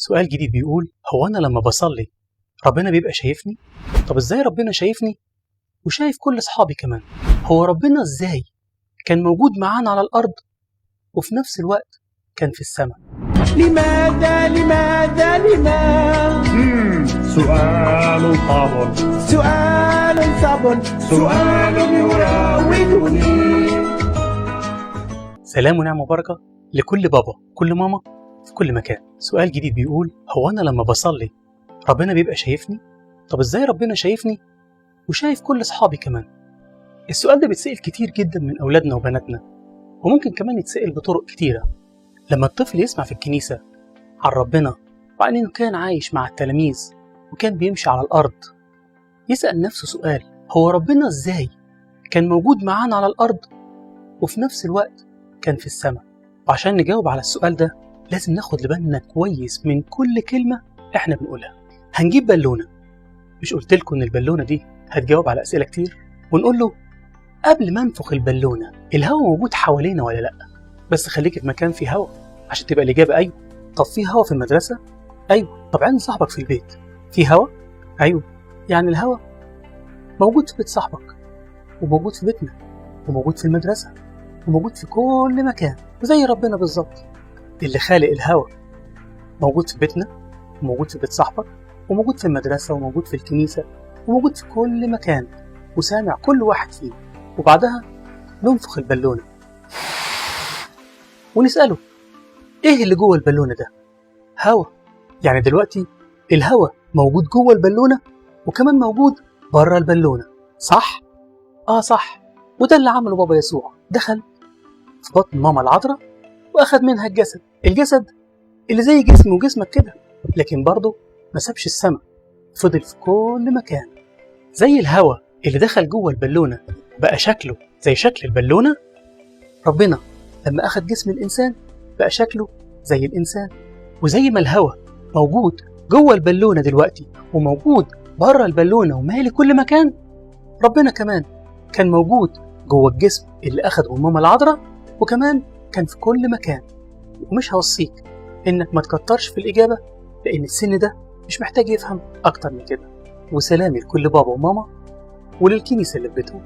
سؤال جديد بيقول: هو أنا لما بصلي ربنا بيبقى شايفني؟ طب إزاي ربنا شايفني وشايف كل أصحابي كمان؟ هو ربنا إزاي كان موجود معانا على الأرض وفي نفس الوقت كان في السماء؟ لماذا سؤال صعب، سؤال يراودني. سلام ونعم وبركة لكل بابا، كل ماما، في كل مكان. سؤال جديد بيقول: هو أنا لما بصلي ربنا بيبقى شايفني؟ طب إزاي ربنا شايفني وشايف كل أصحابي كمان؟ السؤال ده بيتسأل كتير جدا من أولادنا وبناتنا، وممكن كمان يتسأل بطرق كتيرة. لما الطفل يسمع في الكنيسة عن ربنا وعن إنه كان عايش مع التلاميذ وكان بيمشي على الأرض، يسأل نفسه سؤال: هو ربنا إزاي كان موجود معانا على الأرض وفي نفس الوقت كان في السماء؟ وعشان نجاوب على السؤال ده لازم ناخد لبالنا كويس من كل كلمة إحنا بنقولها. هنجيب بالونة، مش قلتلكوا إن البالونة دي هتجاوب على أسئلة كتير؟ ونقول له: قبل ما انفخ البالونة الهواء موجود حوالينا ولا لأ؟ بس خليك في مكان فيه هواء عشان تبقى الإجابة أيوه. طب في هواء في المدرسة؟ أيوه. طب عند صاحبك في البيت في هواء؟ أيوه. يعني الهواء موجود في بيت صاحبك، وموجود في بيتنا، وموجود في المدرسة، وموجود في كل مكان، زي ربنا بالظبط اللي خالق الهواء. موجود في بيتنا، وموجود في بيت صاحبك، وموجود في المدرسة، وموجود في الكنيسة، وموجود في كل مكان، وسامع كل واحد فيه. وبعدها ننفخ البالونة ونسأله: إيه اللي جوه البالونة ده؟ هوا. يعني دلوقتي الهوا موجود جوه البالونة وكمان موجود بره البالونة، صح؟ صح. وده اللي عمله بابا يسوع، دخل في بطن ماما العذراء وأخذ منها الجسد اللي زي جسمي وجسمك كده، لكن برضه ما سابش السماء، فضل في كل مكان. زي الهوا اللي دخل جوه البالونة بقى شكله زي شكل البالونة، ربنا لما أخذ جسم الإنسان بقى شكله زي الإنسان. وزي ما الهوا موجود جوه البالونة دلوقتي وموجود بره البالونة ومالي كل مكان، ربنا كمان كان موجود جوه الجسم اللي أخده ماما العذراء، وكمان كان في كل مكان. ومش هوصيك إنك ما تكترش في الإجابة، لأن السن ده مش محتاج يفهم أكتر من كده. وسلامي لكل بابا وماما وللكنيسة اللي في بيتهم.